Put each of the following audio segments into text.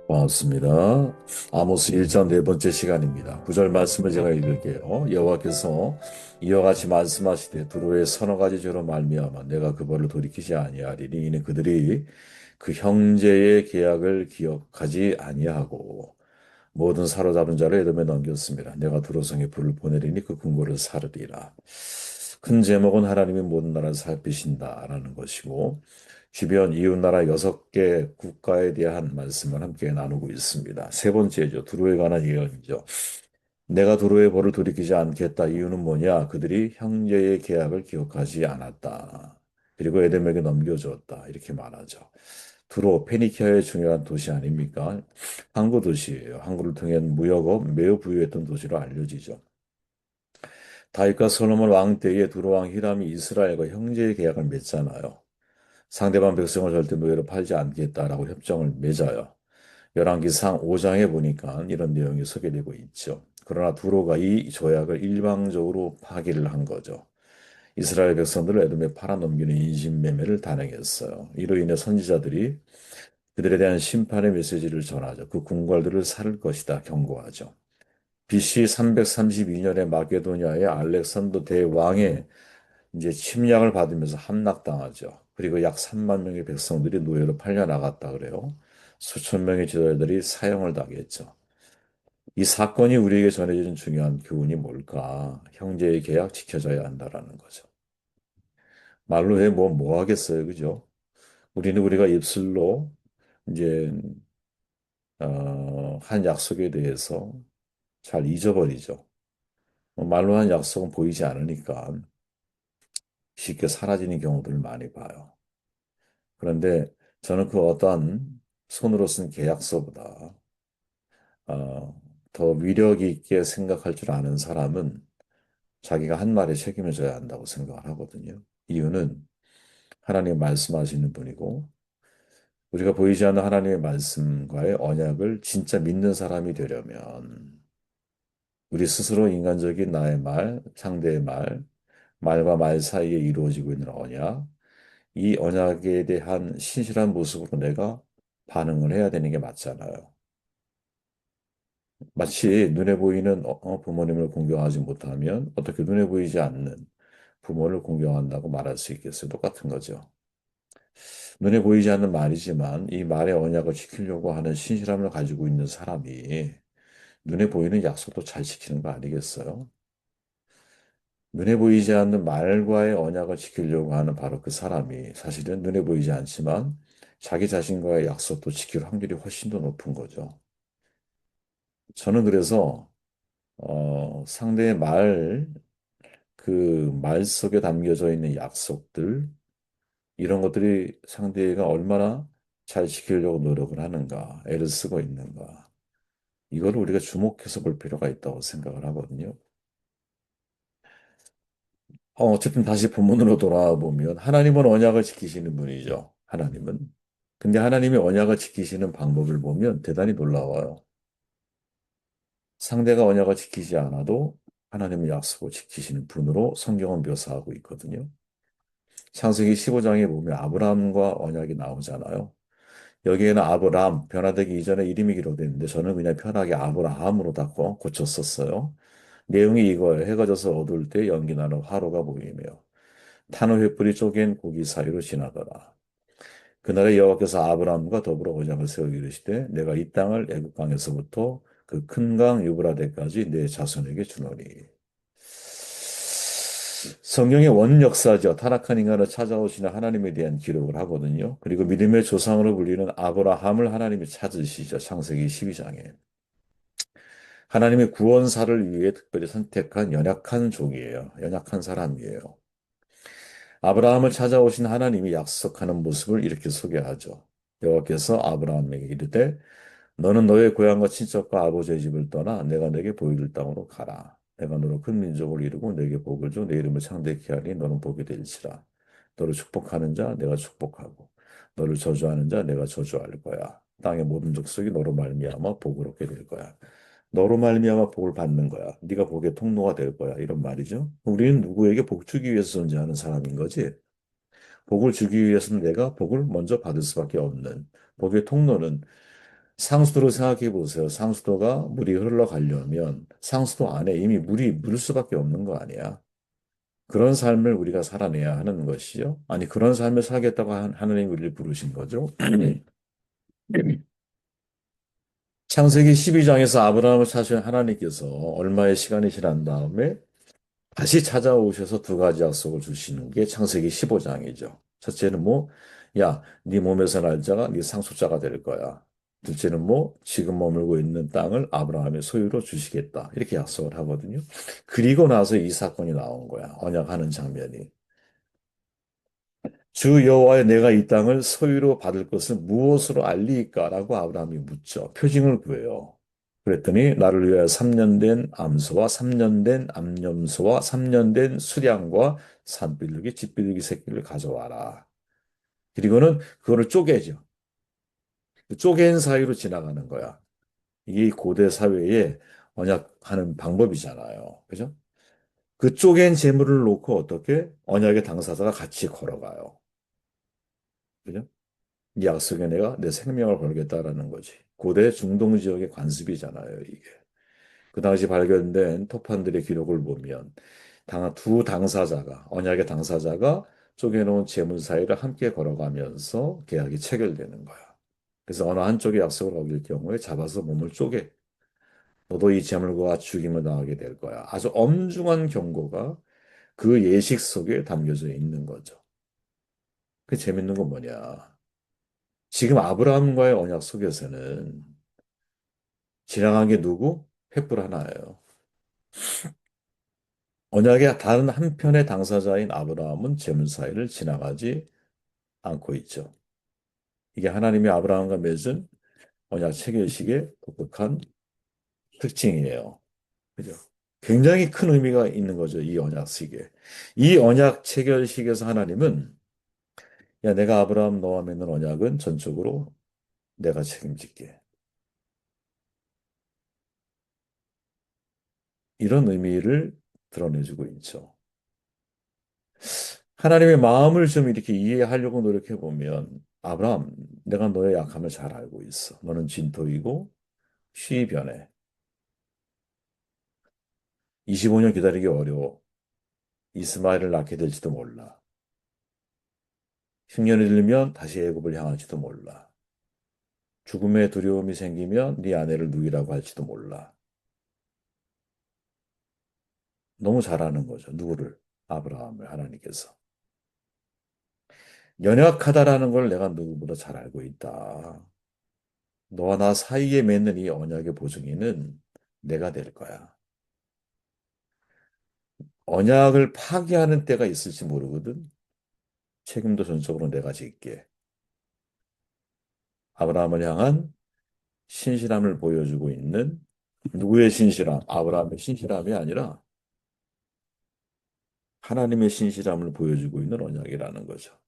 반갑습니다. 아모스 1장 네 번째 시간입니다. 구절 말씀을 제가 읽을게요. 여호와께서 이와 같이 말씀하시되 두로의 서너 가지 죄로 말미암아 내가 그 벌을 돌이키지 아니하리니 이는 그들이 그 형제의 계약을 기억하지 아니하고 모든 사로잡은 자를 에돔에 넘겼습니다. 내가 두로성에 불을 보내리니 그 궁궐을 사르리라. 큰 제목은 하나님이 모든 나라를 살피신다라는 것이고 주변 이웃나라 6개 국가에 대한 말씀을 함께 나누고 있습니다. 세 번째죠. 두로에 관한 예언이죠. 내가 두로의 벌을 돌이키지 않겠다. 이유는 뭐냐? 그들이 형제의 계약을 기억하지 않았다. 그리고 에돔에게 넘겨주었다. 이렇게 말하죠. 두로, 페니키아의 중요한 도시 아닙니까? 항구 도시예요. 항구를 통한 무역업 매우 부유했던 도시로 알려지죠. 다윗과 솔로몬 왕 때에 두로 왕 히람이 이스라엘과 형제의 계약을 맺잖아요. 상대방 백성을 절대 노예로 팔지 않겠다라고 협정을 맺어요. 열왕기상 5장에 보니까 이런 내용이 소개되고 있죠. 그러나 두로가 이 조약을 일방적으로 파기를 한 거죠. 이스라엘 백성들을 에돔에 팔아넘기는 인신매매를 단행했어요. 이로 인해 선지자들이 그들에 대한 심판의 메시지를 전하죠. 그 궁궐들을 살 것이다 경고하죠. BC 332년에 마게도니아의 알렉산더 대왕의 이제 침략을 받으면서 함락당하죠. 그리고 약 3만 명의 백성들이 노예로 팔려나갔다 그래요. 수천 명의 지도자들이 사형을 당했죠. 이 사건이 우리에게 전해지는 중요한 교훈이 뭘까? 형제의 계약 지켜져야 한다라는 거죠. 말로 해 뭐 하겠어요, 그죠? 우리가 입술로 이제 한 약속에 대해서 잘 잊어버리죠. 말로 한 약속은 보이지 않으니까 쉽게 사라지는 경우들을 많이 봐요. 그런데 저는 그 어떠한 손으로 쓴 계약서보다 더 위력 있게 생각할 줄 아는 사람은 자기가 한 말에 책임을 져야 한다고 생각을 하거든요. 이유는 하나님 말씀하시는 분이고 우리가 보이지 않는 하나님의 말씀과의 언약을 진짜 믿는 사람이 되려면 우리 스스로 인간적인 나의 말, 상대의 말, 말과 말 사이에 이루어지고 있는 언약, 이 언약에 대한 신실한 모습으로 내가 반응을 해야 되는 게 맞잖아요. 마치 눈에 보이는 부모님을 공경하지 못하면 어떻게 눈에 보이지 않는 부모를 공경한다고 말할 수 있겠어요? 똑같은 거죠. 눈에 보이지 않는 말이지만 이 말의 언약을 지키려고 하는 신실함을 가지고 있는 사람이 눈에 보이는 약속도 잘 지키는 거 아니겠어요? 눈에 보이지 않는 말과의 언약을 지키려고 하는 바로 그 사람이 사실은 눈에 보이지 않지만 자기 자신과의 약속도 지킬 확률이 훨씬 더 높은 거죠. 저는 그래서 상대의 그 말 속에 담겨져 있는 약속들, 이런 것들이 상대가 얼마나 잘 지키려고 노력을 하는가, 애를 쓰고 있는가. 이걸 우리가 주목해서 볼 필요가 있다고 생각을 하거든요. 어쨌든 다시 본문으로 돌아와 보면 하나님은 언약을 지키시는 분이죠. 하나님은. 근데 하나님이 언약을 지키시는 방법을 보면 대단히 놀라워요. 상대가 언약을 지키지 않아도 하나님의 약속을 지키시는 분으로 성경은 묘사하고 있거든요. 창세기 15장에 보면 아브라함과 언약이 나오잖아요. 여기에는 아브람, 변화되기 이전에 이름이 기록되어 있는데 저는 그냥 편하게 아브라함으로 다 고쳤었어요. 내용이 이거예요. 해가 져서 어두울 때 연기 나는 화로가 보이며 타는 횃불이 쪼갠 고기 사이로 지나더라. 그날에 여호와께서 아브라함과 더불어 언약을 세우기 이르시되 내가 이 땅을 애굽 강에서부터 그 큰 강 유브라데까지 내 자손에게 주노니. 성경의 원 역사죠. 타락한 인간을 찾아오시는 하나님에 대한 기록을 하거든요. 그리고 믿음의 조상으로 불리는 아브라함을 하나님이 찾으시죠. 창세기 12장에. 하나님의 구원사를 위해 특별히 선택한 연약한 종이에요. 연약한 사람이에요. 아브라함을 찾아오신 하나님이 약속하는 모습을 이렇게 소개하죠. 여호와께서 아브라함에게 이르되 너는 너의 고향과 친척과 아버지의 집을 떠나 내가 내게 보여줄 땅으로 가라. 내가 너로 큰 민족을 이루고 내게 복을 줘 내 이름을 창대케 하니 너는 복이 될지라. 너를 축복하는 자 내가 축복하고 너를 저주하는 자 내가 저주할 거야. 땅의 모든 족속이 너로 말미암아 복을 얻게 될 거야. 너로 말미암아 복을 받는 거야. 네가 복의 통로가 될 거야. 이런 말이죠. 우리는 누구에게 복 주기 위해서 존재하는 사람인 거지. 복을 주기 위해서는 내가 복을 먼저 받을 수밖에 없는 복의 통로는 상수도로 생각해 보세요. 상수도가 물이 흘러가려면 상수도 안에 이미 물이 물 수밖에 없는 거 아니야. 그런 삶을 우리가 살아내야 하는 것이요. 아니, 그런 삶을 살겠다고 하나님 우리를 부르신 거죠. 창세기 12장에서 아브라함을 찾으신 하나님께서 얼마의 시간이 지난 다음에 다시 찾아오셔서 두 가지 약속을 주시는 게 창세기 15장이죠. 첫째는 뭐, 야, 네 몸에서 날 자가 네 상속자가 될 거야. 둘째는 뭐, 지금 머물고 있는 땅을 아브라함의 소유로 주시겠다. 이렇게 약속을 하거든요. 그리고 나서 이 사건이 나온 거야. 언약하는 장면이. 주 여호와의 내가 이 땅을 소유로 받을 것을 무엇으로 알리까라고 아브라함이 묻죠. 표징을 구해요. 그랬더니 나를 위하여 3년 된 암소와 3년 된 암염소와 3년 된 수량과 산비둘기, 집비둘기 새끼를 가져와라. 그리고는 그거를 쪼개죠. 그 쪼갠 사이로 지나가는 거야. 이게 고대 사회에 언약하는 방법이잖아요. 그죠? 그 쪼갠 재물을 놓고 어떻게 언약의 당사자가 같이 걸어가요. 그죠? 이 약속에 내가 내 생명을 걸겠다라는 거지. 고대 중동 지역의 관습이잖아요, 이게. 그 당시 발견된 토판들의 기록을 보면 두 당사자가 언약의 당사자가 쪼개놓은 재물 사이를 함께 걸어가면서 계약이 체결되는 거야. 그래서 어느 한쪽의 약속을 어길 경우에 잡아서 몸을 쪼개. 너도 이 재물과 죽임을 당하게 될 거야. 아주 엄중한 경고가 그 예식 속에 담겨져 있는 거죠. 그 재밌는 건 뭐냐? 지금 아브라함과의 언약 속에서는 지나간 게 누구? 횃불 하나예요. 언약의 다른 한편의 당사자인 아브라함은 재물 사이를 지나가지 않고 있죠. 이게 하나님이 아브라함과 맺은 언약 체결식의 독특한 특징이에요. 그죠? 굉장히 큰 의미가 있는 거죠, 이 언약식에. 이 언약 체결식에서 하나님은 야, 내가 아브라함 너와 맺는 언약은 전적으로 내가 책임질게. 이런 의미를 드러내주고 있죠. 하나님의 마음을 좀 이렇게 이해하려고 노력해 보면 아브라함, 내가 너의 약함을 잘 알고 있어. 너는 진토이고 쉬변해. 25년 기다리기 어려워. 이스마엘을 낳게 될지도 몰라. 10년이 들면 다시 애굽을 향할지도 몰라. 죽음의 두려움이 생기면 네 아내를 누이라고 할지도 몰라. 너무 잘 아는 거죠. 누구를? 아브라함을 하나님께서. 연약하다라는 걸 내가 누구보다 잘 알고 있다. 너와 나 사이에 맺는 이 언약의 보증인은 내가 될 거야. 언약을 파기하는 때가 있을지 모르거든. 책임도 전적으로 내가 질게. 아브라함을 향한 신실함을 보여주고 있는 누구의 신실함? 아브라함의 신실함이 아니라 하나님의 신실함을 보여주고 있는 언약이라는 거죠.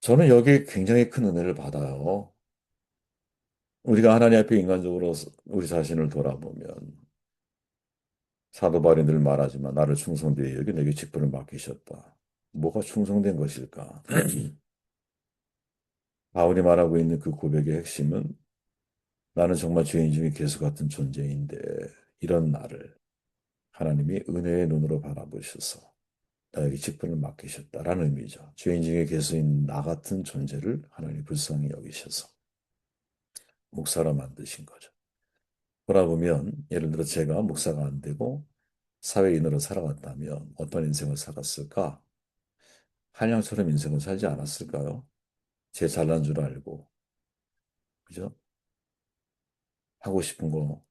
저는 여기에 굉장히 큰 은혜를 받아요. 우리가 하나님 앞에 인간적으로 우리 자신을 돌아보면 사도 바울이 늘 말하지만 나를 충성되게 여기 내게 직분을 맡기셨다. 뭐가 충성된 것일까? 바울이 말하고 있는 그 고백의 핵심은 나는 정말 죄인 중에 괴수 같은 존재인데 이런 나를 하나님이 은혜의 눈으로 바라보셔서 나에게 직분을 맡기셨다라는 의미죠. 죄인 중에 괴수인 나 같은 존재를 하나님이 불쌍히 여기셔서 목사로 만드신 거죠. 돌아보면 예를 들어 제가 목사가 안 되고 사회인으로 살아갔다면 어떤 인생을 살았을까? 한양처럼 인생을 살지 않았을까요? 제 잘난 줄 알고, 그죠? 하고 싶은 거,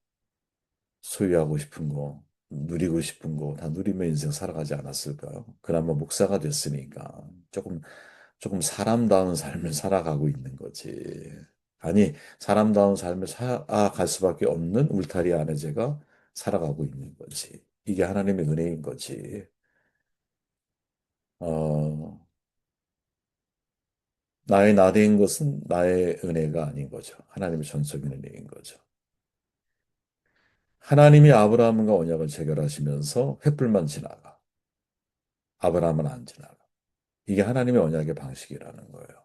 소유하고 싶은 거, 누리고 싶은 거 다 누리며 인생 살아가지 않았을까요? 그나마 목사가 됐으니까 조금 사람다운 삶을 살아가고 있는 거지. 아니, 사람다운 삶을 살아갈 수밖에 없는 울타리 안에 제가 살아가고 있는 거지. 이게 하나님의 은혜인 거지. 어, 나의 나대인 것은 나의 은혜가 아닌 거죠. 하나님의 전적인 은혜인 거죠. 하나님이 아브라함과 언약을 체결하시면서 횃불만 지나가. 아브라함은 안 지나가. 이게 하나님의 언약의 방식이라는 거예요.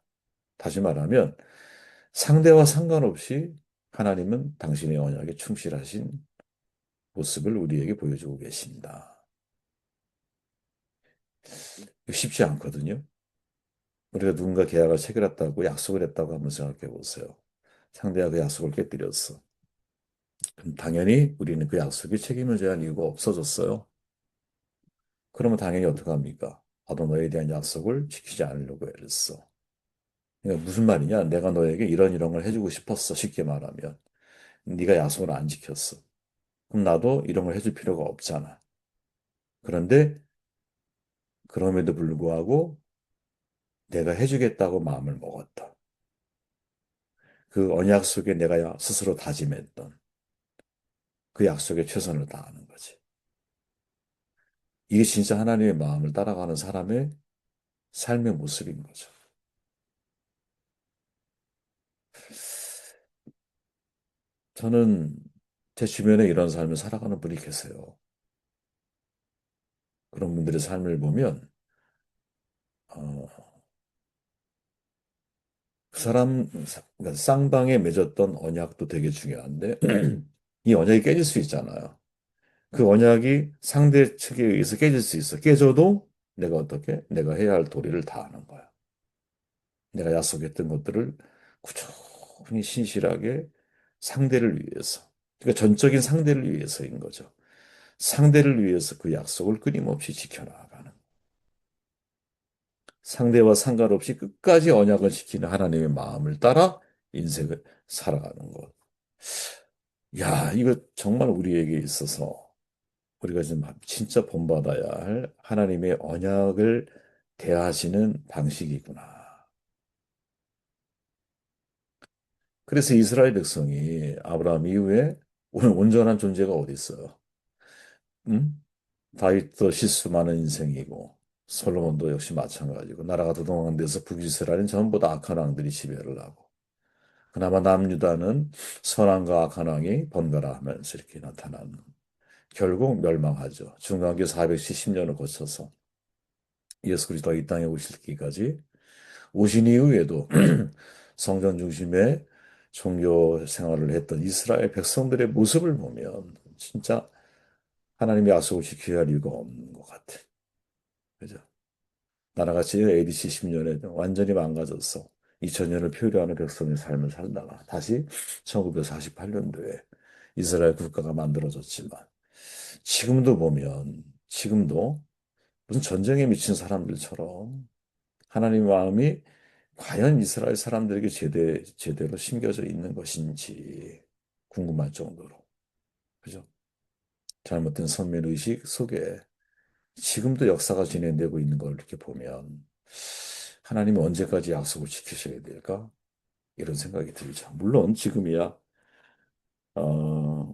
다시 말하면 상대와 상관없이 하나님은 당신의 언약에 충실하신 모습을 우리에게 보여주고 계신다. 이거 쉽지 않거든요. 우리가 누군가 계약을 체결했다고 약속을 했다고 한번 생각해 보세요. 상대가 그 약속을 깨뜨렸어. 그럼 당연히 우리는 그 약속에 책임을 져야 할 이유가 없어졌어요. 그러면 당연히 어떡합니까? 나도 너에 대한 약속을 지키지 않으려고 애랬어. 그러니까 무슨 말이냐? 내가 너에게 이런 이런 걸 해주고 싶었어. 쉽게 말하면. 네가 약속을 안 지켰어. 그럼 나도 이런 걸 해줄 필요가 없잖아. 그런데 그럼에도 불구하고 내가 해주겠다고 마음을 먹었다. 그 언약 속에 내가 스스로 다짐했던 그 약속에 최선을 다하는 거지. 이게 진짜 하나님의 마음을 따라가는 사람의 삶의 모습인 거죠. 저는 제 주변에 이런 삶을 살아가는 분이 계세요. 그런 분들의 삶을 보면, 어, 그 사람, 그러니까 쌍방에 맺었던 언약도 되게 중요한데, 이 언약이 깨질 수 있잖아요. 그 언약이 상대 측에 의해서 깨질 수 있어. 깨져도 내가 어떻게? 내가 해야 할 도리를 다 하는 거야. 내가 약속했던 것들을 꾸준히 신실하게 상대를 위해서. 그러니까 전적인 상대를 위해서인 거죠. 상대를 위해서 그 약속을 끊임없이 지켜나가는. 상대와 상관없이 끝까지 언약을 지키는 하나님의 마음을 따라 인생을 살아가는 것. 야, 이거 정말 우리에게 있어서 우리가 지금 진짜 본받아야 할 하나님의 언약을 대하시는 방식이구나. 그래서 이스라엘 백성이 아브라함 이후에 오늘 온전한 존재가 어디 있어요? 음? 다윗도 실수 많은 인생이고 솔로몬도 역시 마찬가지고 나라가 도동한 데서 북이스라엘은 전부 다 악한 왕들이 지배를 하고 그나마 남유다는 선왕과 악한 왕이 번갈아 하면서 이렇게 나타나는 결국 멸망하죠. 중간기 470년을 거쳐서 예수 그리스도가 이 땅에 오실 때까지 오신 이후에도 성전 중심의 종교 생활을 했던 이스라엘 백성들의 모습을 보면 진짜 하나님의 약속을 지켜야 할 이유가 없는 것 같아. 그죠? 나라같이 AD 70년에 완전히 망가졌어. 2000년을 표류하는 백성의 삶을 살다가 다시 1948년도에 이스라엘 국가가 만들어졌지만 지금도 보면 지금도 무슨 전쟁에 미친 사람들처럼 하나님의 마음이 과연 이스라엘 사람들에게 제대로 심겨져 있는 것인지 궁금할 정도로. 그죠? 잘못된 선민의식 속에 지금도 역사가 진행되고 있는 걸 이렇게 보면 하나님은 언제까지 약속을 지키셔야 될까? 이런 생각이 들죠. 물론 지금이야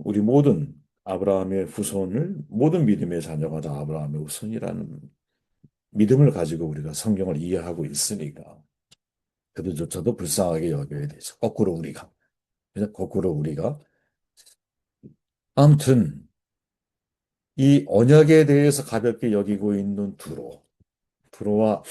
우리 모든 아브라함의 후손을 모든 믿음의 자녀가 다 아브라함의 후손이라는 믿음을 가지고 우리가 성경을 이해하고 있으니까 그들조차도 불쌍하게 여겨야 되죠. 거꾸로 우리가. 그죠? 거꾸로 우리가. 아무튼 이 언약에 대해서 가볍게 여기고 있는 두로와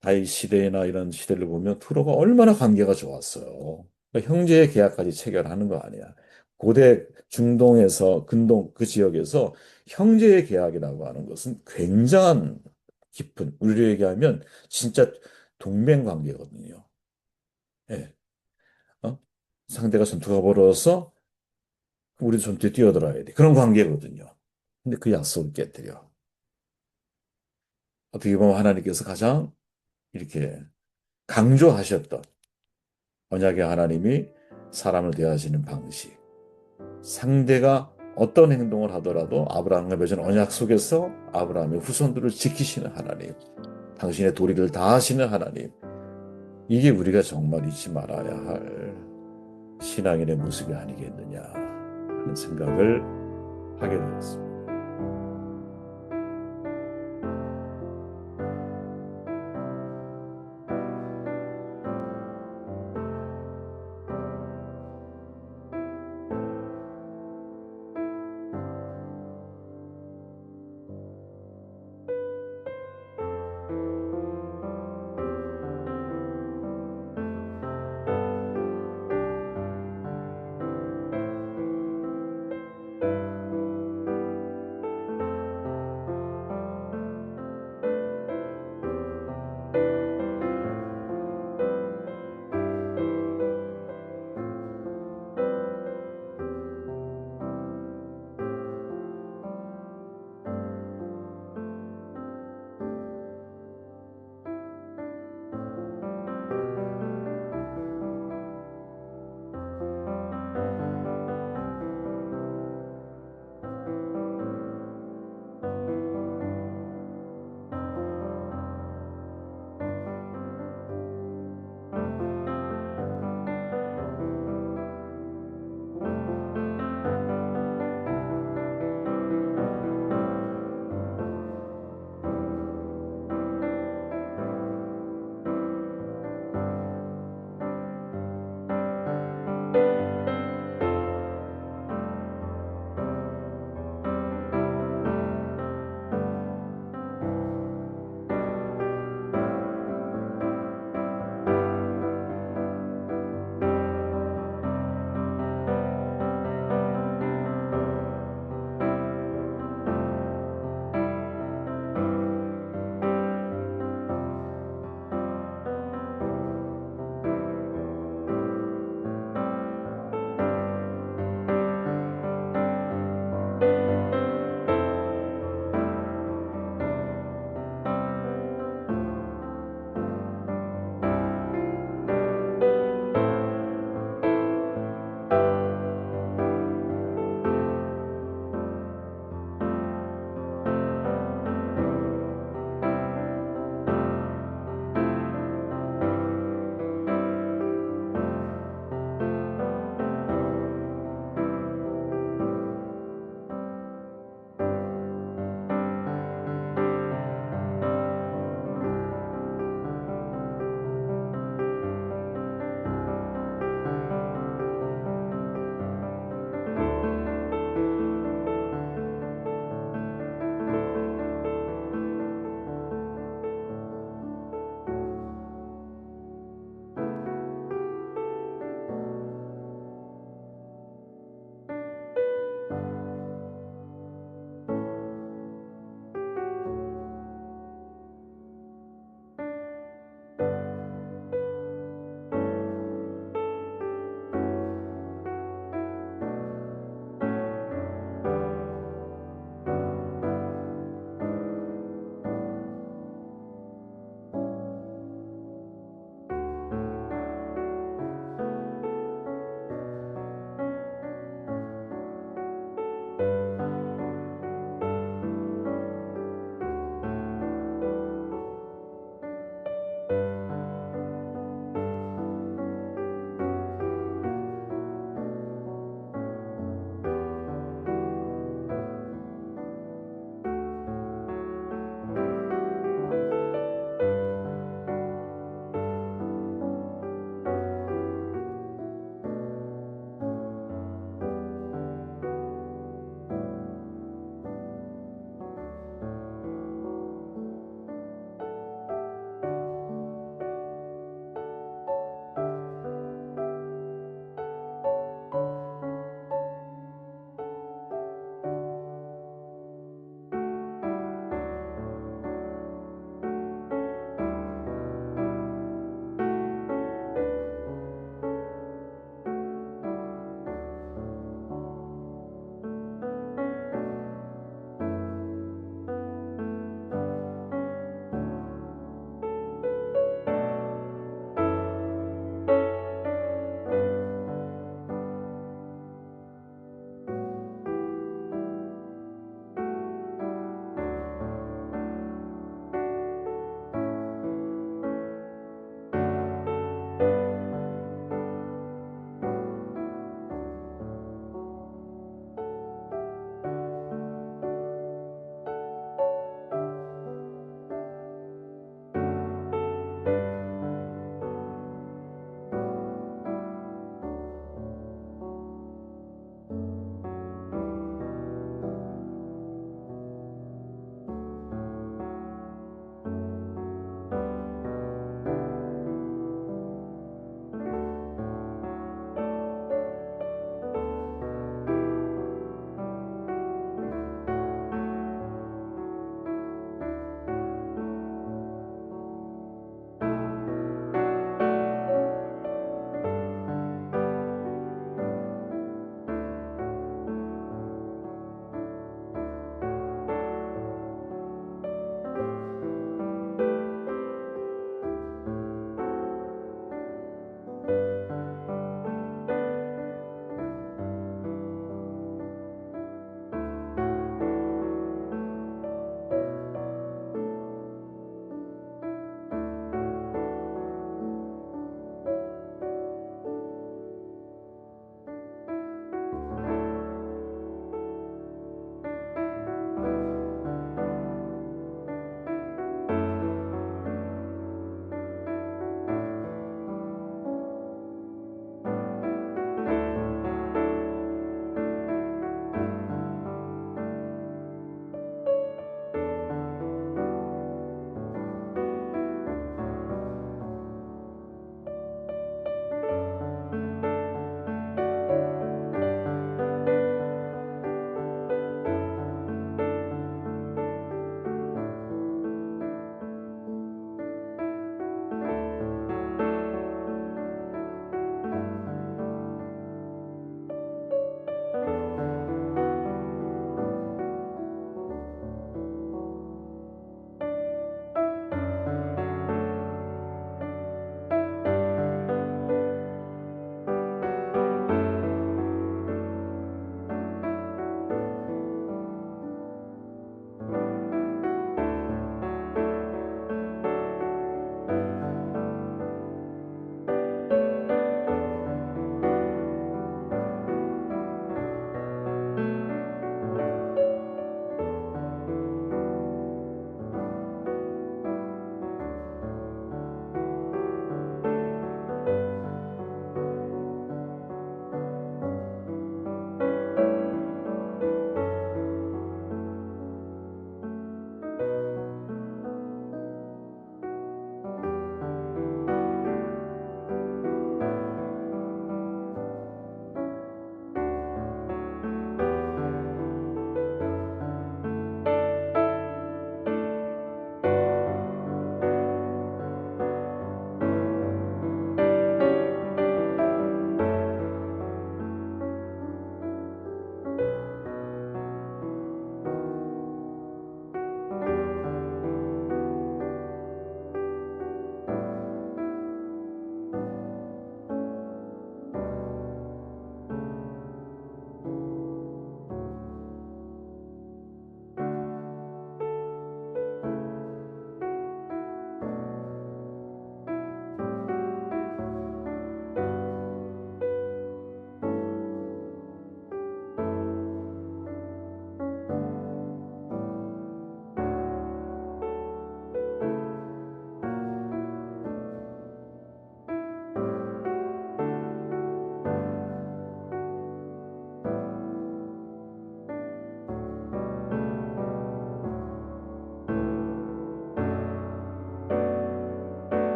다윗 시대나 이런 시대를 보면 투로가 얼마나 관계가 좋았어요. 그러니까 형제의 계약까지 체결하는 거 아니야. 고대 중동에서 근동 그 지역에서 형제의 계약이라고 하는 것은 굉장한 깊은 우리로 얘기하면 진짜 동맹 관계거든요. 예. 어? 상대가 전투가 벌어서 우리 전투에 뛰어들어야 돼. 그런 관계거든요. 근데 그 약속을 깨뜨려. 어떻게 보면 하나님께서 가장 이렇게 강조하셨던 언약의 하나님이 사람을 대하시는 방식. 상대가 어떤 행동을 하더라도 아브라함과 맺은 언약 속에서 아브라함의 후손들을 지키시는 하나님, 당신의 도리를 다하시는 하나님, 이게 우리가 정말 잊지 말아야 할 신앙인의 모습이 아니겠느냐 하는 생각을 하게 되었습니다.